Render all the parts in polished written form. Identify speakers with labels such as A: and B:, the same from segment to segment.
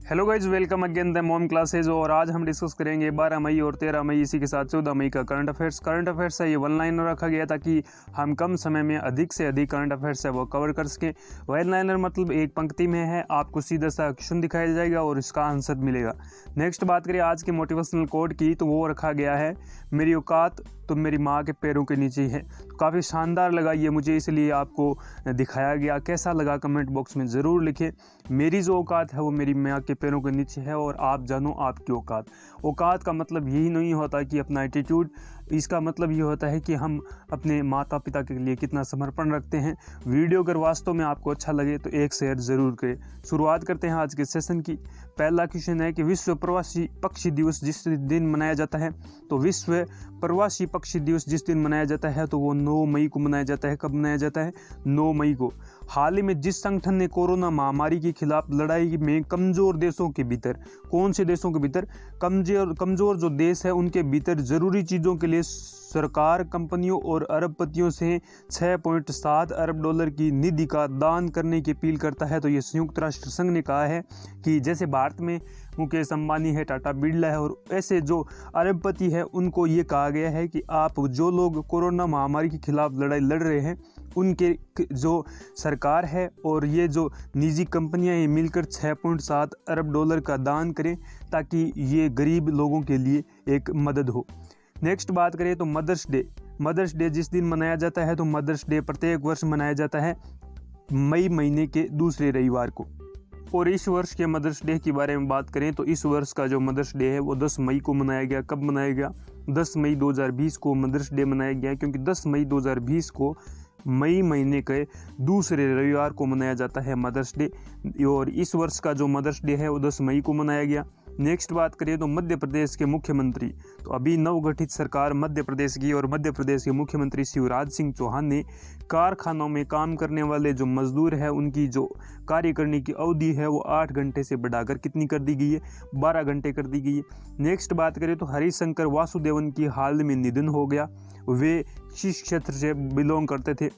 A: Hello guys, welcome again the mom classes. और आज हम डिस्कस करेंगे 12 मई और 13 मई, इसी के साथ 14 मई का करंट अफेयर्स है। ये वन लाइनर रखा गया ताकि हम कम समय में अधिक से अधिक करंट अफेयर्स है वो कवर कर सकें। वन लाइनर मतलब एक पंक्ति में है, आपको सीधा सा क्वेश्चन दिखाया जाएगा और इसका आंसर मिलेगा। नेक्स्ट बात करें आज के मोटिवेशनल कोट की, तो वो रखा गया है मेरी औकात तो मेरी माँ के पैरों के नीचे है। तो काफ़ी शानदार लगा ये मुझे, इसलिए आपको दिखाया गया। कैसा लगा कमेंट बॉक्स में ज़रूर लिखें। मेरी जो औकात है वो मेरी माँ के पैरों के नीचे है और आप जानो आपकी औकात। औकात का मतलब यही नहीं होता कि अपना एटीट्यूड, इसका मतलब ये होता है कि हम अपने माता पिता के लिए कितना समर्पण रखते हैं। वीडियो अगर वास्तव में आपको अच्छा लगे तो एक शेयर ज़रूर करें। शुरुआत करते हैं आज के सेशन की। पहला क्वेश्चन है कि विश्व प्रवासी पक्षी दिवस जिस दिन मनाया जाता है, तो विश्व प्रवासी पक्षी दिवस जिस दिन मनाया जाता है तो वो 9 मई को मनाया जाता है। कब मनाया जाता है? 9 मई को। हाल ही में जिस संगठन ने कोरोना महामारी के खिलाफ लड़ाई में कमज़ोर देशों के भीतर, कौन से देशों के भीतर? कमज़ोर जो देश है उनके भीतर ज़रूरी चीज़ों के लिए सरकार कंपनियों और अरबपतियों से 6.7 अरब डॉलर की निधि का दान करने की अपील करता है। तो ये संयुक्त राष्ट्र संघ ने कहा है कि जैसे भारत में मुकेश अंबानी है, टाटा बिरला है और ऐसे जो अरबपति है, उनको ये कहा गया है कि आप जो लोग कोरोना महामारी के खिलाफ लड़ाई लड़ रहे हैं उनके जो सरकार है और ये जो निजी कंपनियां हैं मिलकर 6.7 अरब डॉलर का दान करें ताकि ये गरीब लोगों के लिए एक मदद हो। नेक्स्ट बात करें तो मदर्स डे जिस दिन मनाया जाता है, तो मदर्स डे प्रत्येक वर्ष मनाया जाता है मई महीने के दूसरे रविवार को। और इस वर्ष के मदर्स डे के बारे में बात करें तो इस वर्ष का जो मदर्स डे है वो 10 मई को मनाया गया। कब मनाया गया? 10 मई 2020 को मदर्स डे मनाया गया, क्योंकि 10 मई 2020 को मई महीने के दूसरे रविवार को मनाया जाता है मदर्स डे। और इस वर्ष का जो मदर्स डे है वो 10 मई को मनाया गया। नेक्स्ट बात करें तो मध्य प्रदेश के मुख्यमंत्री, तो अभी नवगठित सरकार मध्य प्रदेश की, और मध्य प्रदेश के मुख्यमंत्री शिवराज सिंह चौहान ने कारखानों में काम करने वाले जो मजदूर है उनकी जो कार्य करने की अवधि है वो 8 घंटे से बढ़ाकर कितनी कर दी गई है? 12 घंटे कर दी गई है। नेक्स्ट बात करें तो हरिशंकर वासुदेवन की हाल में निधन हो गया। वे किस क्षेत्र से बिलोंग करते थे?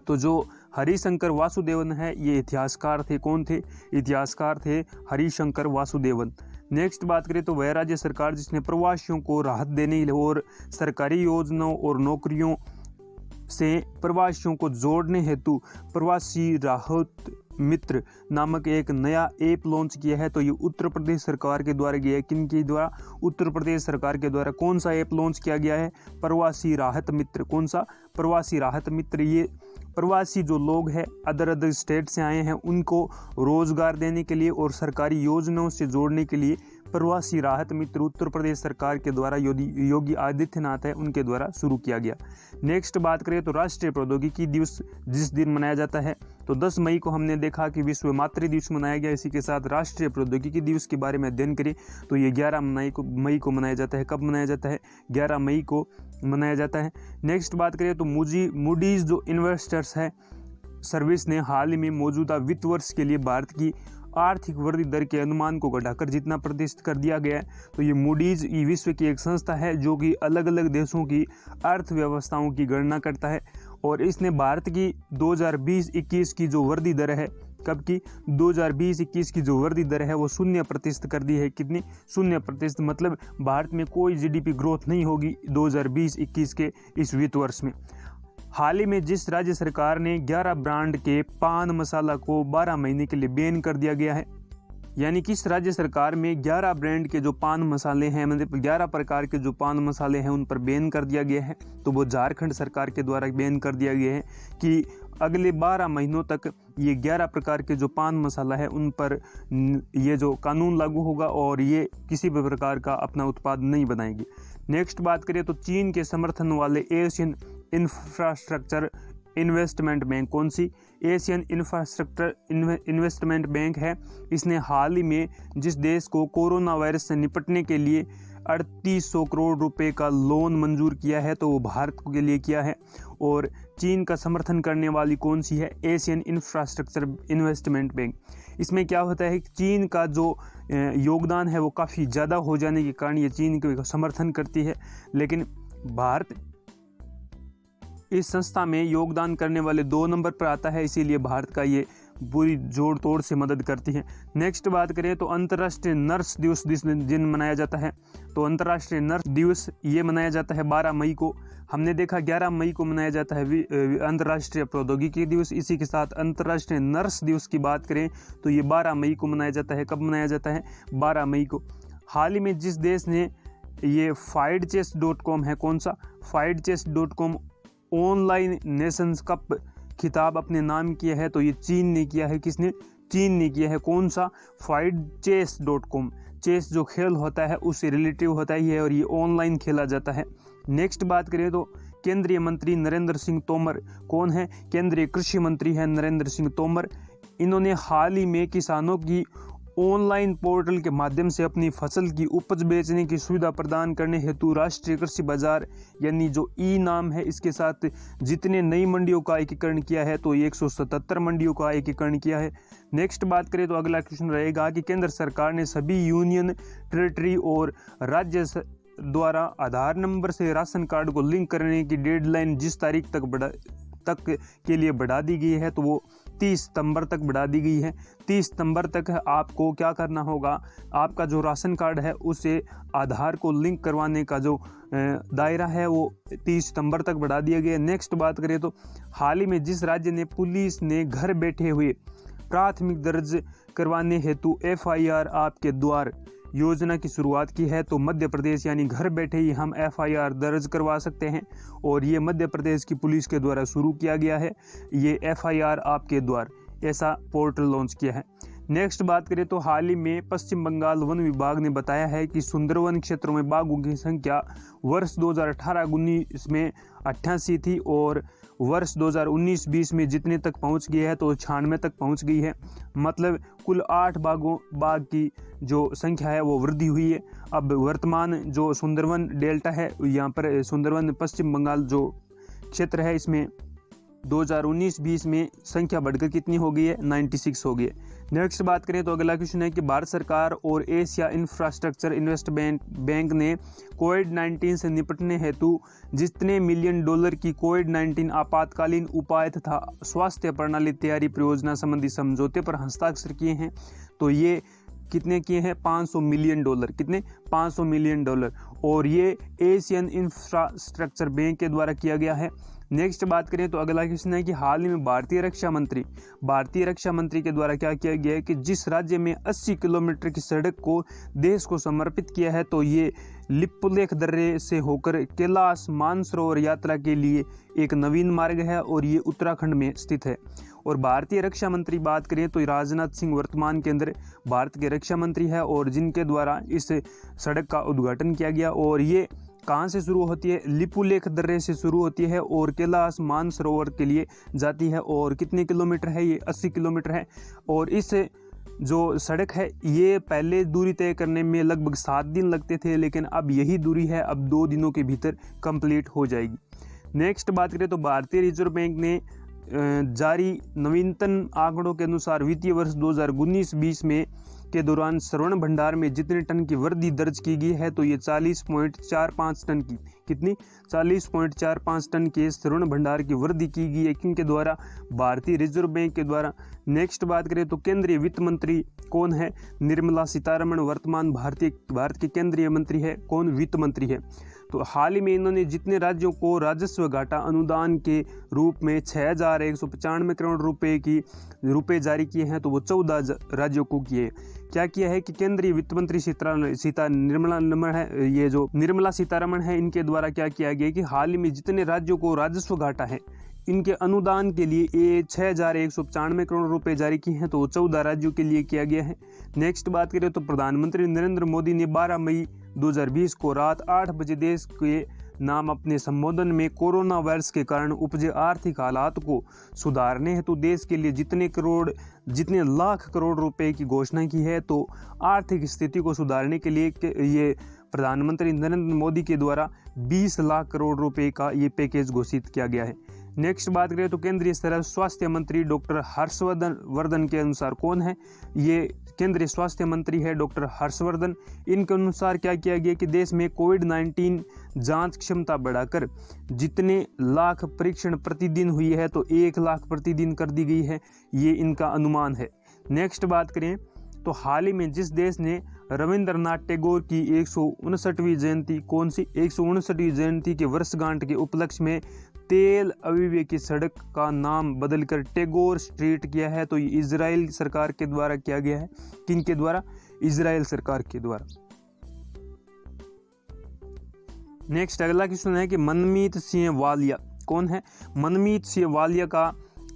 A: तो जो हरिशंकर वासुदेवन है ये इतिहासकार थे। कौन थे? इतिहासकार थे हरिशंकर वासुदेवन। नेक्स्ट बात करें तो वह राज्य सरकार जिसने प्रवासियों को राहत देने और सरकारी योजनाओं और नौकरियों से प्रवासियों को जोड़ने हेतु प्रवासी राहत मित्र नामक एक नया ऐप लॉन्च किया है। तो ये उत्तर प्रदेश सरकार के द्वारा किया है। किन के द्वारा? उत्तर प्रदेश सरकार के द्वारा। कौन सा ऐप लॉन्च किया गया है? प्रवासी राहत मित्र। कौन सा? प्रवासी राहत मित्र। ये प्रवासी जो लोग हैं अदर स्टेट से आए हैं उनको रोजगार देने के लिए और सरकारी योजनाओं से जोड़ने के लिए प्रवासी राहत मित्र उत्तर प्रदेश सरकार के द्वारा योगी आदित्यनाथ है उनके द्वारा शुरू किया गया। नेक्स्ट बात करें तो राष्ट्रीय प्रौद्योगिकी दिवस जिस दिन मनाया जाता है, तो 10 मई को हमने देखा कि विश्व मातृ दिवस मनाया गया। इसी के साथ राष्ट्रीय प्रौद्योगिकी दिवस के बारे में अध्ययन करें तो ये 11 मई को मनाया जाता है। कब मनाया जाता है? 11 मई को मनाया जाता है। नेक्स्ट बात करें तो मूडीज जो इन्वेस्टर्स है सर्विस ने हाल ही में मौजूदा वित्त वर्ष के लिए भारत की आर्थिक वृद्धि दर के अनुमान को घटाकर जितना प्रतिशत कर दिया गया है। तो ये मूडीज विश्व की एक संस्था है जो कि अलग अलग देशों की अर्थव्यवस्थाओं की गणना करता है और इसने भारत की 2020-21 की जो वृद्धि दर है, कब की? 2020-21 की जो वृद्धि दर है वो 0% कर दी है। कितनी? 0%। मतलब भारत में कोई जीडीपी ग्रोथ नहीं होगी 2020-21 के इस वित्त वर्ष में। हाल ही में जिस राज्य सरकार ने 11 ब्रांड के पान मसाला को 12 महीने के लिए बैन कर दिया गया है, यानी किस राज्य सरकार में 11 ब्रांड के जो पान मसाले हैं, मतलब 11 प्रकार के जो पान मसाले हैं उन पर बैन कर दिया गया है, तो वो झारखंड सरकार के द्वारा बैन कर दिया गया है कि अगले 12 महीनों तक ये 11 प्रकार के जो पान मसाला है उन पर ये जो कानून लागू होगा और ये किसी भी प्रकार का अपना उत्पाद नहीं बनाएंगे। नेक्स्ट बात करें तो चीन के समर्थन वाले एशियन इंफ्रास्ट्रक्चर इन्वेस्टमेंट बैंक, कौन सी? एशियन इंफ्रास्ट्रक्चर इन्वेस्टमेंट बैंक है। इसने हाल ही में जिस देश को कोरोना वायरस से निपटने के लिए 3800 करोड़ रुपए का लोन मंजूर किया है, तो वो भारत के लिए किया है। और चीन का समर्थन करने वाली कौन सी है? Asian infrastructure investment bank. इसमें क्या होता है कि चीन का जो योगदान है वो काफ़ी ज़्यादा हो जाने के कारण ये चीन को समर्थन करती है, लेकिन भारत इस संस्था में योगदान करने वाले 2 नंबर पर आता है, इसीलिए भारत का ये पूरी जोड़ तोड़ से मदद करती है। नेक्स्ट बात करें तो अंतर्राष्ट्रीय नर्स दिवस जिस दिन मनाया जाता है, तो अंतर्राष्ट्रीय नर्स दिवस ये मनाया जाता है 12 मई को। हमने देखा 11 मई को मनाया जाता है अंतर्राष्ट्रीय प्रौद्योगिकी दिवस। इसी के साथ अंतर्राष्ट्रीय नर्स दिवस की बात करें तो ये 12 मई को मनाया जाता है। कब मनाया जाता है? 12 मई को। हाल ही में जिस देश ने ये FightChess.com है, कौन सा? FightChess.com ऑनलाइन नेशंस कप खिताब अपने नाम किया है, तो ये चीन ने किया है। किसने? चीन ने किया है। कौन सा? FightChess.com। चेस जो खेल होता है उससे रिलेटिव होता है और ये ऑनलाइन खेला जाता है। नेक्स्ट बात करें तो केंद्रीय मंत्री नरेंद्र सिंह तोमर कौन है? केंद्रीय कृषि मंत्री है नरेंद्र सिंह तोमर। इन्होंने हाल ही में किसानों की ऑनलाइन पोर्टल के माध्यम से अपनी फसल की उपज बेचने की सुविधा प्रदान करने हेतु राष्ट्रीय कृषि बाजार यानी जो ई नाम है, इसके साथ जितने नई मंडियों का एकीकरण किया है, तो ये 177 मंडियों का एकीकरण किया है। नेक्स्ट बात करें तो अगला क्वेश्चन रहेगा कि केंद्र सरकार ने सभी यूनियन टेरिटरी और राज्य द्वारा आधार नंबर से राशन कार्ड को लिंक करने की डेडलाइन जिस तारीख तक के लिए बढ़ा दी गई है, तो वो 30 सितंबर तक बढ़ा दी गई है। 30 सितंबर तक आपको क्या करना होगा? आपका जो राशन कार्ड है उसे आधार को लिंक करवाने का जो दायरा है वो 30 सितंबर तक बढ़ा दिया गया। नेक्स्ट बात करें तो हाल ही में जिस राज्य ने पुलिस ने घर बैठे हुए प्राथमिक दर्ज करवाने हेतु FIR आपके द्वार योजना की शुरुआत की है, तो मध्य प्रदेश। यानी घर बैठे ही हम FIR दर्ज करवा सकते हैं और ये मध्य प्रदेश की पुलिस के द्वारा शुरू किया गया है। ये FIR आपके द्वार ऐसा पोर्टल लॉन्च किया है। नेक्स्ट बात करें तो हाल ही में पश्चिम बंगाल वन विभाग ने बताया है कि सुंदरवन क्षेत्रों में बाघों की संख्या वर्ष 2018-19 में 88 थी और वर्ष 2019-20 में जितने तक पहुंच गई है तो 96 तक पहुंच गई है। मतलब कुल 8 बाघ की जो संख्या है वो वृद्धि हुई है। अब वर्तमान जो सुंदरवन डेल्टा है, यहाँ पर सुंदरवन पश्चिम बंगाल जो क्षेत्र है, इसमें 2019-20 में संख्या बढ़कर कितनी हो गई है? 96 हो गई है। नेक्स्ट बात करें तो अगला क्वेश्चन है कि भारत सरकार और एशिया इंफ्रास्ट्रक्चर इन्वेस्टमेंट बैंक ने कोविड-19 से निपटने हेतु जितने मिलियन डॉलर की कोविड-19 आपातकालीन उपाय तथा स्वास्थ्य प्रणाली तैयारी परियोजना संबंधी समझौते पर हस्ताक्षर किए हैं, तो ये कितने किए हैं? 500 मिलियन डॉलर। कितने? 500 मिलियन डॉलर। और ये एशियन इंफ्रास्ट्रक्चर बैंक के द्वारा किया गया है। नेक्स्ट बात करें तो अगला क्वेश्चन है कि हाल ही में भारतीय रक्षा मंत्री के द्वारा क्या किया गया है कि जिस राज्य में 80 किलोमीटर की सड़क को देश को समर्पित किया है, तो ये लिपुलेख दर्रे से होकर कैलाश मानसरोवर यात्रा के लिए एक नवीन मार्ग है और ये उत्तराखंड में स्थित है। और भारतीय रक्षा मंत्री बात करें तो राजनाथ सिंह वर्तमान के अंदर भारत के रक्षा मंत्री है और जिनके द्वारा इस सड़क का उद्घाटन किया गया। और ये कहाँ से शुरू होती है? लिपुलेख दर्रे से शुरू होती है और कैलाश मानसरोवर के लिए जाती है। और कितने किलोमीटर है? ये 80 किलोमीटर है। और इस जो सड़क है ये पहले दूरी तय करने में लगभग 7 दिन लगते थे, लेकिन अब यही दूरी है अब 2 दिनों के भीतर कंप्लीट हो जाएगी। नेक्स्ट बात करें तो भारतीय रिजर्व बैंक ने जारी नवीनतम आंकड़ों के अनुसार वित्तीय वर्ष 2019-20 में के दौरान श्रवण भंडार में जितने टन की वृद्धि दर्ज की गई है, तो ये 40.45 टन की कितनी 40.45 टन के श्रवण भंडार की वृद्धि की गई है किनके द्वारा? भारतीय रिजर्व बैंक के द्वारा। नेक्स्ट बात करें तो केंद्रीय वित्त मंत्री कौन है? निर्मला सीतारमण वर्तमान भारत के केंद्रीय मंत्री है। कौन? वित्त मंत्री है। तो हाल ही में इन्होंने जितने राज्यों को राजस्व घाटा अनुदान के रूप में 6195 करोड़ रुपए जारी किए हैं, तो वो 14 राज्यों को किए। क्या किया है कि केंद्रीय वित्त मंत्री निर्मला सीतारमण है, इनके द्वारा क्या किया गया कि हाल ही में जितने राज्यों को राजस्व घाटा है इनके अनुदान के लिए ये 6195 करोड़ रुपए जारी किए हैं, तो वो 14 राज्यों के लिए किया गया है। नेक्स्ट बात करें तो प्रधानमंत्री नरेंद्र मोदी ने 12 मई 2020 को रात 8 बजे देश के नाम अपने संबोधन में कोरोना वायरस के कारण उपजे आर्थिक हालात को सुधारने हेतु देश के लिए जितने लाख करोड़ रुपए की घोषणा की है। तो आर्थिक स्थिति को सुधारने के लिए ये प्रधानमंत्री नरेंद्र मोदी के द्वारा 20 लाख करोड़ रुपए का ये पैकेज घोषित किया गया है। नेक्स्ट बात करें तो केंद्रीय स्वास्थ्य मंत्री डॉक्टर हर्षवर्धन के अनुसार कौन है? ये केंद्रीय स्वास्थ्य मंत्री है डॉक्टर हर्षवर्धन। इनके अनुसार क्या किया गया कि देश में कोविड-19 जांच क्षमता बढ़ाकर जितने लाख परीक्षण प्रतिदिन हुई है तो 1 लाख प्रतिदिन कर दी गई है, ये इनका अनुमान है। नेक्स्ट बात करें तो हाल ही में जिस देश ने रविंद्रनाथ टैगोर की 159वीं जयंती, कौन सी 159वीं जयंती के वर्षगांठ के उपलक्ष्य में तेल अवीव की सड़क का नाम बदलकर टैगोर स्ट्रीट किया है, तो ये इजराइल सरकार के द्वारा किया गया है। किन के द्वारा? इजराइल सरकार के द्वारा। नेक्स्ट अगला क्वेश्चन है कि मनमीत सिंह वालिया कौन है? मनमीत सिंह वालिया का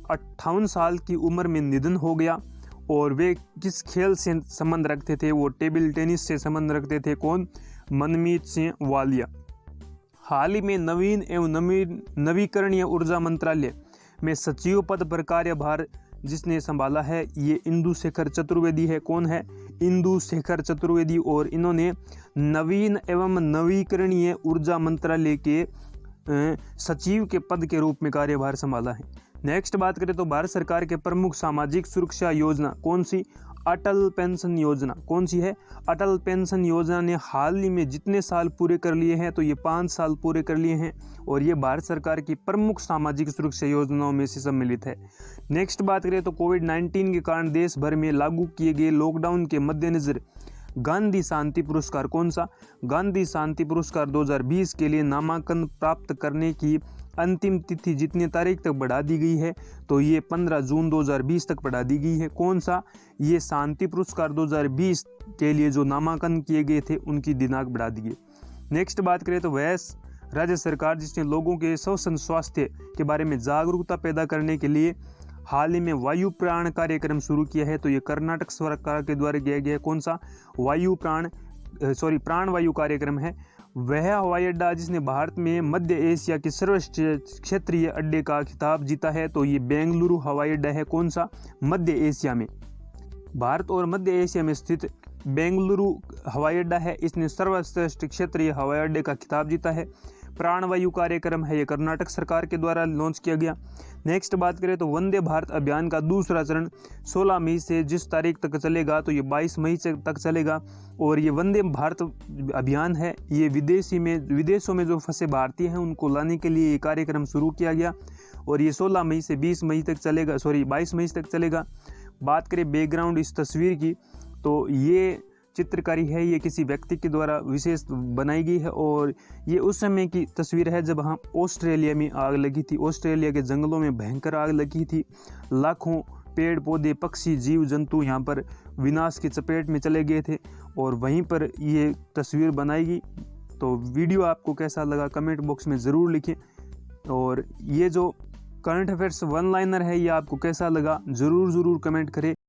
A: 58 साल की उम्र में निधन हो गया और वे किस खेल से संबंध रखते थे? वो टेबल टेनिस से संबंध रखते थे। कौन? मनमीत सिंह वालिया। हाल ही में नवीन एवं नवीकरणीय ऊर्जा मंत्रालय में सचिव पद पर कार्यभार जिसने संभाला है ये इंदु शेखर चतुर्वेदी है। कौन है? इंदु शेखर चतुर्वेदी। और इन्होंने नवीन एवं नवीकरणीय ऊर्जा मंत्रालय के सचिव के पद के रूप में कार्यभार संभाला है। नेक्स्ट बात करें तो भारत सरकार के प्रमुख सामाजिक सुरक्षा योजना कौन सी? अटल पेंशन योजना। कौन सी है? अटल पेंशन योजना ने हाल ही में जितने साल पूरे कर लिए हैं तो ये 5 साल पूरे कर लिए हैं और ये भारत सरकार की प्रमुख सामाजिक सुरक्षा योजनाओं में से सम्मिलित है। नेक्स्ट बात करें तो कोविड-19 के कारण देश भर में लागू किए गए लॉकडाउन के मद्देनजर गांधी शांति पुरस्कार, कौन सा? गांधी शांति पुरस्कार 2020 के लिए नामांकन प्राप्त करने की अंतिम तिथि जितनी तारीख तक बढ़ा दी गई है तो ये 15 जून 2020 तक बढ़ा दी गई है। कौन सा? ये शांति पुरस्कार 2020 के लिए जो नामांकन किए गए थे उनकी दिनांक बढ़ा दी गई। नेक्स्ट बात करें तो वह राज्य सरकार जिसने लोगों के श्वसन स्वास्थ्य के बारे में जागरूकता पैदा करने के लिए हाल ही में वायु प्राण कार्यक्रम शुरू किया है, तो ये कर्नाटक सरकार के द्वारा किया गया है। कौन सा? प्राणवायु कार्यक्रम है। वह हवाई अड्डा जिसने भारत में मध्य एशिया के सर्वश्रेष्ठ क्षेत्रीय अड्डे का खिताब जीता है तो ये बेंगलुरु हवाई अड्डा है। कौन सा? मध्य एशिया में, भारत और मध्य एशिया में स्थित बेंगलुरु हवाई अड्डा है, इसने सर्वश्रेष्ठ क्षेत्रीय हवाई अड्डे का खिताब जीता है। प्राणवायु कार्यक्रम है ये कर्नाटक सरकार के द्वारा लॉन्च किया गया। नेक्स्ट बात करें तो वंदे भारत अभियान का दूसरा चरण 16 मई से जिस तारीख तक चलेगा तो ये 22 मई तक चलेगा और ये वंदे भारत अभियान है ये विदेशों में जो फंसे भारतीय हैं उनको लाने के लिए ये कार्यक्रम शुरू किया गया और ये 16 मई से 22 मई तक चलेगा। बात करें बैकग्राउंड इस तस्वीर की तो ये चित्रकारी है, ये किसी व्यक्ति के द्वारा विशेष बनाई गई है और ये उस समय की तस्वीर है जब ऑस्ट्रेलिया में आग लगी थी। ऑस्ट्रेलिया के जंगलों में भयंकर आग लगी थी, लाखों पेड़ पौधे पक्षी जीव जंतु यहाँ पर विनाश की चपेट में चले गए थे और वहीं पर ये तस्वीर बनाई गई। तो वीडियो आपको कैसा लगा कमेंट बॉक्स में ज़रूर लिखें और ये जो करंट अफेयर्स वन लाइनर है ये आपको कैसा लगा ज़रूर कमेंट करें।